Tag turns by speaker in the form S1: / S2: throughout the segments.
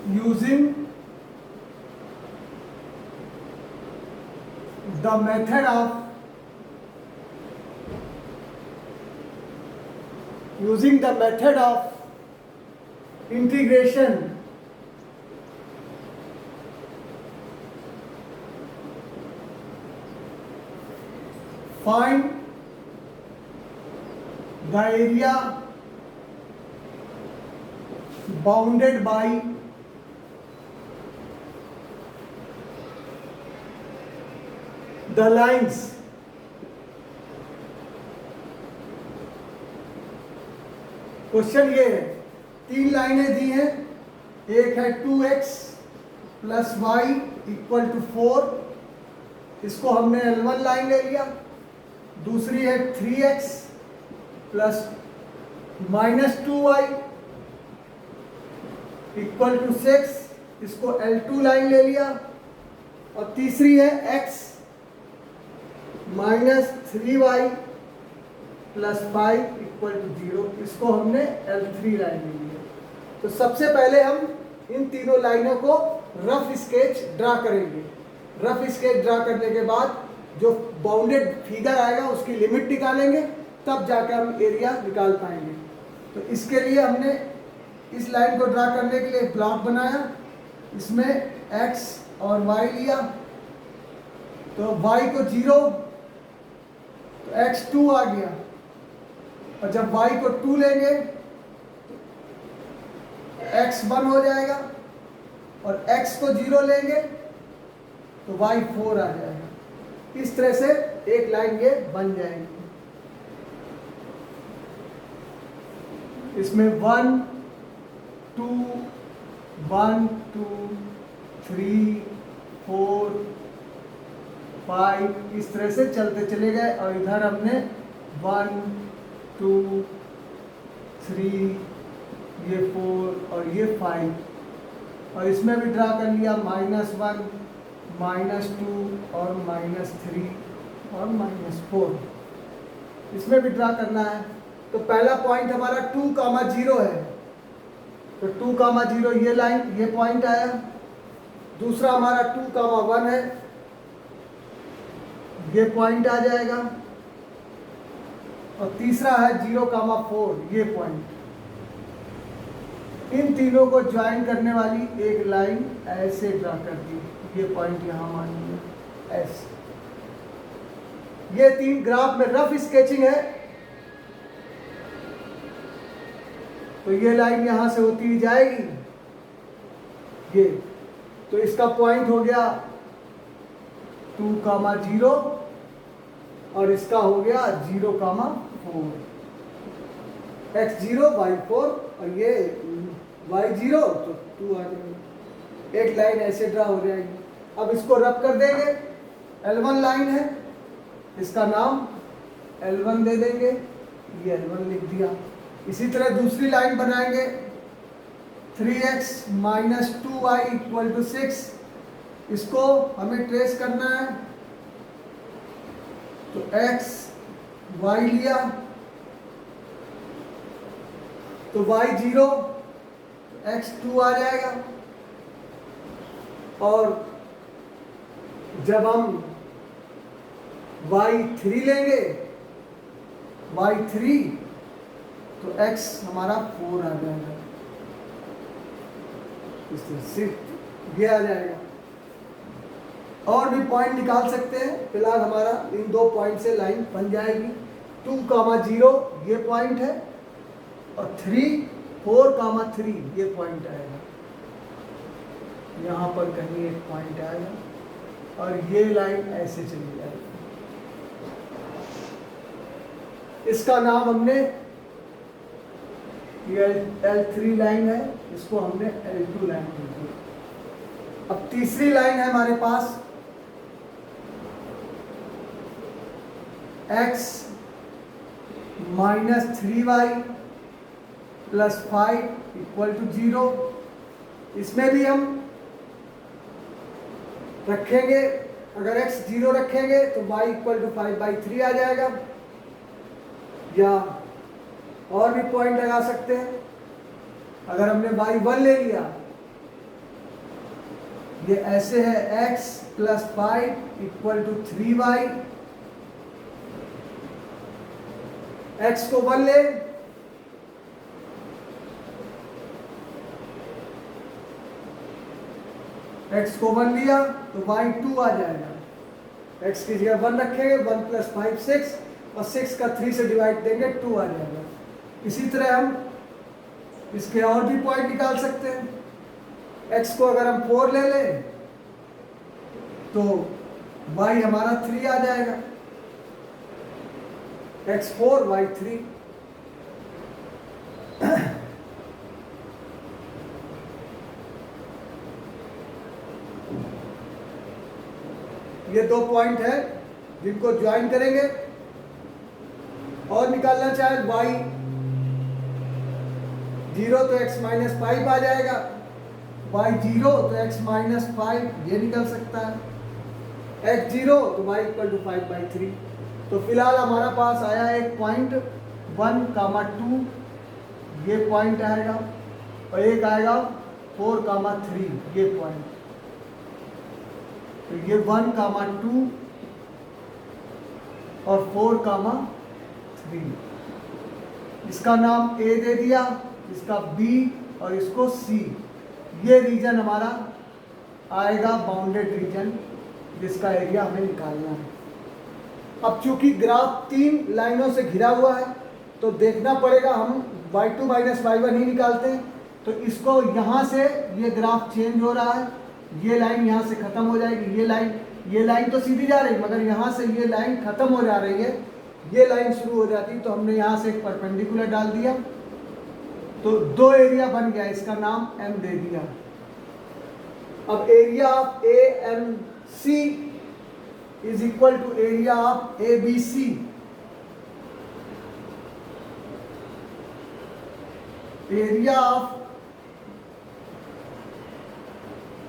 S1: using the method of integration find the area bounded by the lines question ये है, तीन लाइनें दी हैं, एक है 2x plus Y equal to 4, इसको हमने L1 लाइन ले लिया। दूसरी है 3x plus minus 2y equal to 6, इसको L2 लाइन ले लिया। और तीसरी है x minus 3y plus 5 equal to 0, इसको हमने L3 लाइन ले लिया। तो सबसे पहले हम इन तीनों लाइनों को रफ स्केच ड्रा करेंगे। रफ स्केच ड्रा करने के बाद जो बाउंडेड फिगर आएगा उसकी लिमिट निकालेंगे, तब जाकर हम एरिया निकाल पाएंगे। तो इसके लिए हमने इस लाइन को ड्रा करने के लिए ब्लॉक बनाया, इसमें x और y लिया। तो y को 0 तो x 2 आ गया, और जब y को 2 लेंगे तो x 1 हो जाएगा, और x को 0 लेंगे तो y 4 आ जाएगा। इस तरह से एक लाइन ये बन जाएगी। इसमें 1 2 1 2 3 4 5 इस तरह से चलते चले गए, और इधर हमने 1 2 3 ये 4 और ये 5, और इसमें भी ड्रा कर लिया -1 -2 और -3 और -4, इसमें भी ड्रा करना है। तो पहला पॉइंट हमारा 2, 0 है, तो 2, 0 ये लाइन, ये पॉइंट आया। दूसरा हमारा 2, 1 है, ये पॉइंट आ जाएगा। और तीसरा है 0, 4 ये पॉइंट। इन तीनों को ज्वाइन करने वाली एक लाइन ऐसे ड्रा कर दी, ये पॉइंट यहां मान लिया ऐसे। ये तीन ग्राफ में रफ स्केचिंग है। तो ये लाइन यहां से होती हुई जाएगी, ये तो इसका पॉइंट हो गया 2, 0 और इसका हो गया 0, 4, x 0 y 4 और ये y 0 तो 2 आ जाएगा। एक लाइन ऐसे ड्रा हो जाएगी। अब इसको रब कर देंगे, L1 लाइन है, इसका नाम L1 दे देंगे, ये L1 लिख दिया। इसी तरह दूसरी लाइन बनाएंगे 3x minus 2y equal to 6, इसको हमें ट्रेस करना है। तो x y लिया तो y 0 x 2 आ जाएगा, और जब हम y 3 लेंगे y 3 तो x हमारा 4 आ जाएगा, इस तरह से ये आ जाएगा। और भी पॉइंट निकाल सकते हैं, फिलहाल हमारा इन दो पॉइंट से लाइन बन जाएगी। 2, 0 ये पॉइंट है, और 3, 4, 3 ये पॉइंट आएगा। यहाँ पर कहीं एक पॉइंट आएगा, और ये लाइन ऐसे चली जाएगी। इसका नाम हमने, ये L3 लाइन है, इसको हमने L2 लाइन दे दी। अब तीसरी लाइन है हमारे पास x minus 3y plus 5 equal to 0। इसमें भी हम रखेंगे, अगर x 0 रखेंगे तो y इक्वल टू 5/3 आ जाएगा, या और भी पॉइंट लगा सकते हैं। अगर हमने y 1 ले लिया ये ऐसे है x plus 5 equal to 3y, x को 1 ले, x को 1 लिया तो y 2 आ जाएगा, x की जगह 1 रखेंगे, 1 प्लस 5 6 और 6 का 3 से डिवाइड देंगे 2 आ जाएगा। इसी तरह हम इसके और भी पॉइंट निकाल सकते हैं। x को अगर हम 4 ले लें तो y हमारा 3 आ जाएगा, x 4 y 3। ये 2 पॉइंट है जिनको ज्वाइन करेंगे और निकालना चाहे y 0 तो x माइनस 5 आ जाएगा, y 0 तो x माइनस 5 ये निकल सकता है, x 0 तो y इक्वल टू 5/3। तो फिलहाल हमारा पास आया एक पॉइंट 1, 2 ये पॉइंट आएगा और एक आएगा 4, 3 ये पॉइंट। तो ये 1, 2 और 4, 3, इसका नाम A दे दिया, इसका B और इसको C। ये रीजन हमारा आएगा बाउंडेड रीजन जिसका एरिया हमें निकालना है। अब चूंकि ग्राफ 3 लाइनों से घिरा हुआ है तो देखना पड़ेगा, हम y2 माइनस y1 ही निकालते हैं तो इसको यहाँ से ये ग्राफ चेंज हो रहा है, ये लाइन यहाँ से खत्म हो जाएगी, ये लाइन तो सीधी जा रही है मगर यहाँ से ये लाइन खत्म हो जा रही है, ये लाइन शुरू हो जाती, तो हमने यहाँ से एक परपेंडिकुलर डाल दिया तो 2 एरिया बन गया, इसका नाम M दे दिया। अब area of AMC is equal to area of ABC। Area of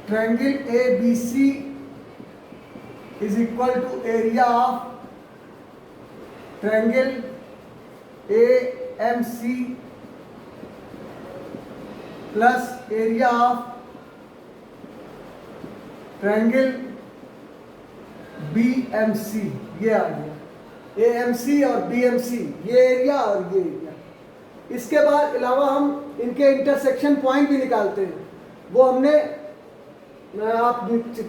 S1: triangle ABC is equal to area of triangle AMC plus area of triangle BMC। ये आ गया AMC और BMC, ये एरिया और ये एरिया। इसके बाद अलावा हम इनके इंटरसेक्शन पॉइंट भी निकालते हैं, वो हमने आप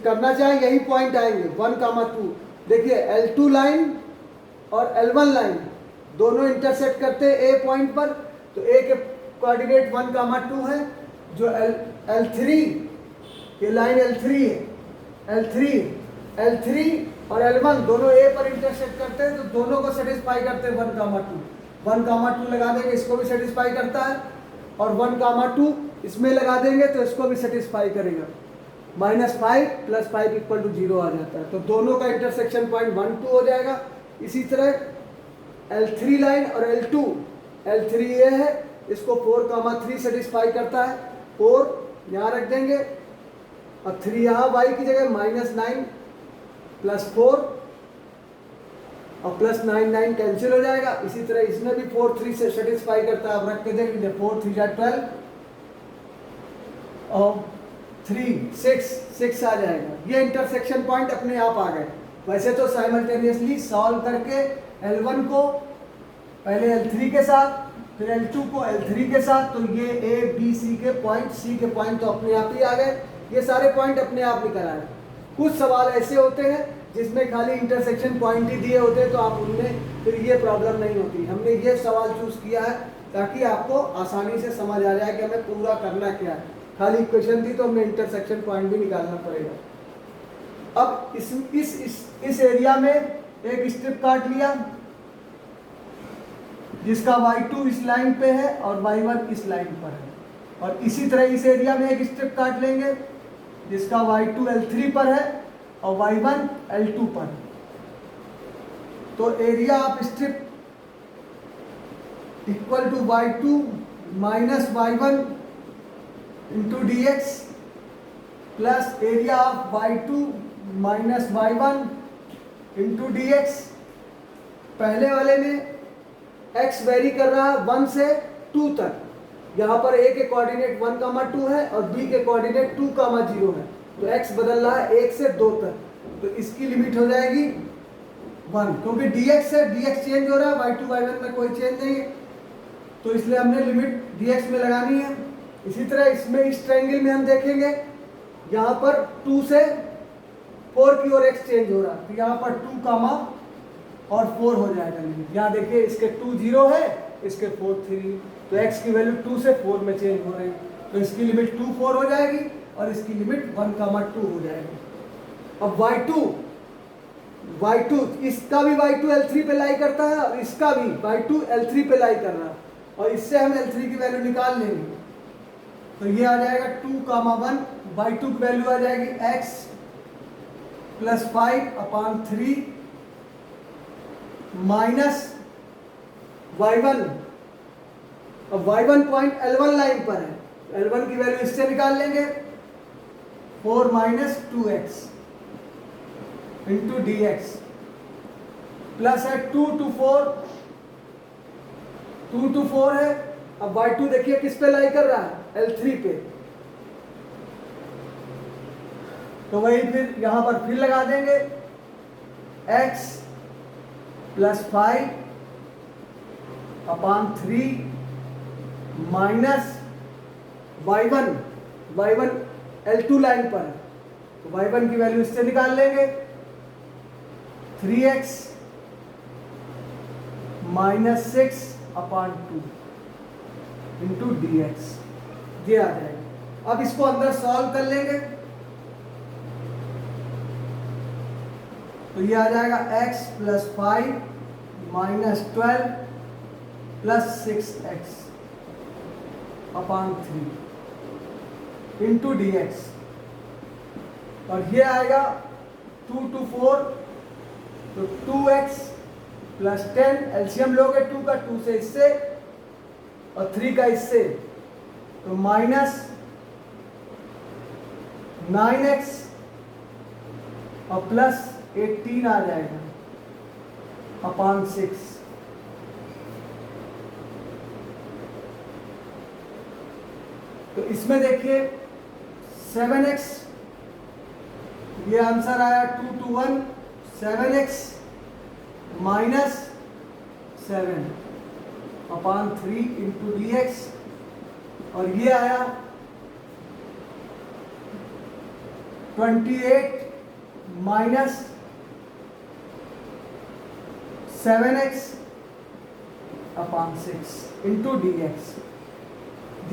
S1: करना चाहें यही पॉइंट आएंगे 1, 2। देखिए L2 लाइन और L1 लाइन दोनों इंटरसेक्ट करते हैं A पॉइंट पर, तो A के कोऑर्डिनेट 1, 2 है, जो L3 ये लाइन L3 है, L3 और L1 दोनों A पर इंटरसेक्ट करते हैं तो दोनों को सेटिस्फाई करते हैं 1, 2। 1, 2 लगा देंगे, इसको भी सेटिस्फाई करता है, और 1, 2 इसमें लगा देंगे तो इसको भी सेटिस्फाई करेगा। -5 + 5 इक्वल टू 0 आ जाता है, तो दोनों का इंटरसेक्शन पॉइंट 1, 2 हो जाएगा। इसी तरह L3 लाइन और L3 ये है, इसको 4, 3 सेटिस्फाई करता है, 4 यहाँ रख देंगे और 3 यहाँ, y की जगह -9 + 4 और +9 कैंसिल हो जाएगा। इसी तरह इसमें भी 4, 3 से सेटिस्फाई करता है, अब रख के देखेंगे 4, 3 = 12 और 3, 6 आ जाएगा। ये इंटरसेक्शन पॉइंट अपने आप आ गए। वैसे तो साइमल्टेनियसली सॉल्व करके L1 को पहले L3 के साथ, फिर L2 को L3 के साथ, तो ये A, B, C के पॉइंट तो अपने आप ही आ गए। ये सारे पॉइंट अपने आप निकल आए। कुछ सवाल ऐसे होते हैं जिसमें खाली इंटरसेक्शन पॉइंट ही दिए होते हैं, तो आप उनमें फिर ये प्रॉब्लम नहीं होती। हमने ये सवाल चूज किया है ताकि आपको आसानी से समझ आ जाए कि हमें पूरा करना क्या है। खाली इक्वेशन थी तो हमने इंटरसेक्शन पॉइंट भी निकालना पड़ेगा। अब इस एरिया में एक स्ट्रिप काट लिया जिसका y2 इस लाइन पे है और y1 इस लाइन पर है, और इसी तरह इस एरिया में एक स्ट्रिप काट लेंगे जिसका y2 L3 पर है और y1 L2 पर। तो area of strip equal to y2 minus y1 into dx plus area of y2 minus y1 into dx। पहले वाले में x वेरी कर रहा है 1 से 2 तक, यहाँ पर a के कोऑर्डिनेट 1, 2 है और b के कोऑर्डिनेट 2, 0 है। तो x बदल रहा है 1 से 2 तक, तो इसकी लिमिट हो जाएगी 1, क्योंकि dx है, dx चेंज हो रहा है, y2 y1 में कोई चेंज नहीं है, तो इसलिए हमने लिमिट dx में लगानी है। इसी तरह इसमें इस ट्रायंगल में हम देखेंगे यहाँ पर 2 से 4 की ओर x चेंज हो रहा है, तो यहाँ पर 2 कामा और 4 हो जाएगा लिमिट। यहाँ देखिए इसके 2 0 है, इसके 4 3, तो x की वैल्यू 2 से 4 में चेंज हो रही है, तो इसकी लिमिट 2 4 हो जाएगी और इसकी लिमिट 1 कामा 2 हो जाएगी। अब y2 इसका भी y2 L3 पे लाई करता है और इसका भी y2 L3 पे लाई कर रहा है, और इससे हम L3 की वैल्यू निकाल लेंगे, तो ये आ जाएगा 2 कामा 1, y2 की वैल्यू आ जाएगी x प्लस 5/3 माइनस y1। अब y1 पॉइंट L1 लाइन पर है, L1 की वैल्यू इससे निकाल लेंगे, 4 minus 2x into dx plus है 2 to 4 है। अब y2 देखिए किस पे लाई कर रहा है, L3 पे, तो वही फिर यहां पर फिर लगा देंगे, x plus 5/3 minus y1 L2 line पर है, तो y1 की वैल्यू इससे निकाल लेंगे, 3x माइनस 6/2 इंटू dx, ये आ जाएगा। अब इसको अंदर सॉल्व कर लेंगे, तो ये आ जाएगा x plus 5 minus 12 plus 6x/3 into dx, और ये आएगा 2 to 4, तो 2x प्लस 10, एलसीएम लोगे 2 का, 2 से इससे और 3 का इससे, तो माइनस 9x और प्लस 18 आ जाएगा /6। तो इसमें देखिए 7x, ये आंसर आया 2 to 1, 7x minus 7/3 into dx, और ये आया 28 माइनस 7x/6 इंटू dx।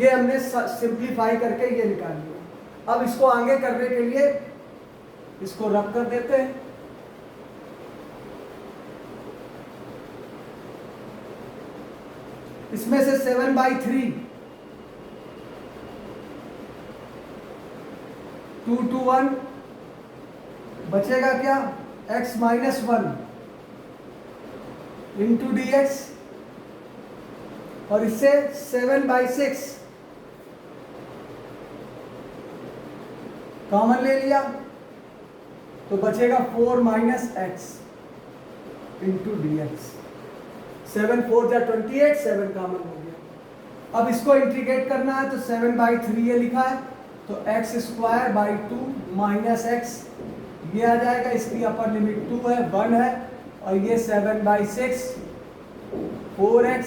S1: ये हमने सिंप्लीफाई करके ये निकाल लिया। अब इसको आगे करने के लिए इसको रब कर देते हैं, इसमें से 7/3 2 to 1 बचेगा क्या, x माइनस 1 इंटू dx, और इससे 7/6 कॉमन ले लिया, तो बचेगा 4 माइनस x इंटू dx। 7 4 जा 28, 7 कॉमन हो गया। अब इसको इंटीग्रेट करना है, तो 7/3 ये लिखा है, तो x² 2 माइनस x, ये आ जाएगा, इसकी अपर लिमिट 2 है, 1 है, और ये 7/6 4x,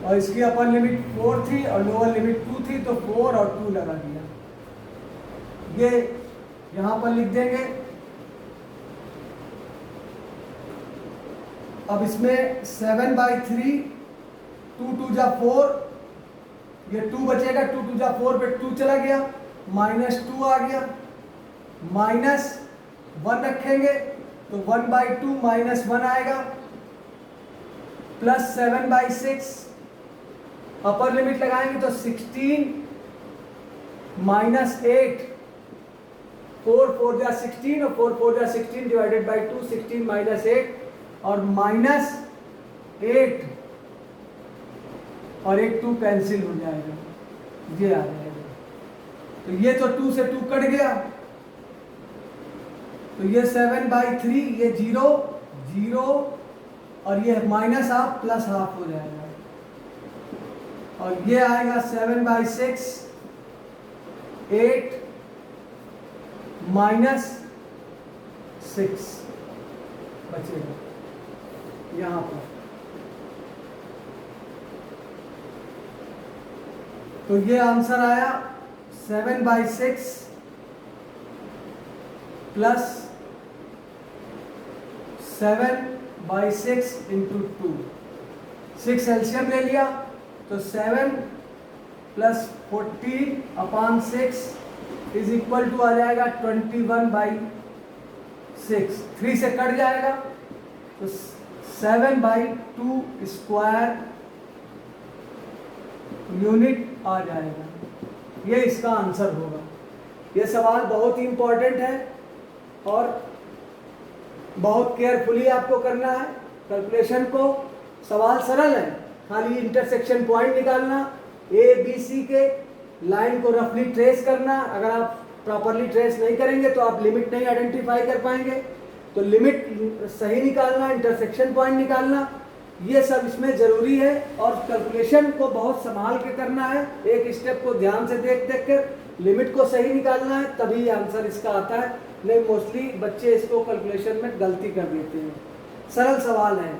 S1: और इसकी अपर लिमिट 4 थी और लोअर लिमिट 2 थी, तो 4 और 2 लगा दिया, ये यहां पर लिख देंगे। अब इसमें 7/3 2 2 जा 4, ये 2 बचेगा, 2 2 जा 4 पे 2 चला गया, माइनस 2 आ गया, माइनस 1 रखेंगे तो 1/2 माइनस 1 आएगा, प्लस 7/6, अपर लिमिट लगाएंगे तो 16 माइनस 8, 4 4 जा 16 और 4 4 जा 16 डिवाइडेड बाई 2, 16 माइनस 8 और माइनस 8, और एक 2 कैंसिल हो जाएगा, ये आ जाएगा। तो ये तो 2 से 2 कट गया, तो ये 7/3, ये 0 0 और ये माइनस हाफ प्लस हाफ हो जाएगा, और ये आएगा 7/6 8 माइनस 6 बचेगा यहां पर। तो ये आंसर आया 7/6 प्लस 7/6 इंटू 2। 6 एलसीएम ले लिया तो 7 प्लस 14/6 इज इक्वल टू आ जाएगा 21/6। 3 से कट जाएगा तो 7/2 स्क्वायर यूनिट आ जाएगा। ये इसका आंसर होगा। ये सवाल बहुत ही इंपॉर्टेंट है और बहुत केयरफुली आपको करना है कैलकुलेशन को। सवाल सरल है, खाली इंटरसेक्शन पॉइंट निकालना, ए बी सी के लाइन को रफली ट्रेस करना। अगर आप प्रॉपरली ट्रेस नहीं करेंगे तो आप लिमिट नहीं आइडेंटिफाई कर पाएंगे। तो लिमिट सही निकालना, इंटरसेक्शन पॉइंट निकालना, ये सब इसमें जरूरी है। और कैलकुलेशन को बहुत संभाल के करना है, एक स्टेप को ध्यान से देख देख कर लिमिट को सही निकालना है, तभी आंसर इसका आता है। नहीं मोस्टली बच्चे इसको कैलकुलेशन में गलती कर देते हैं। सरल सवाल है।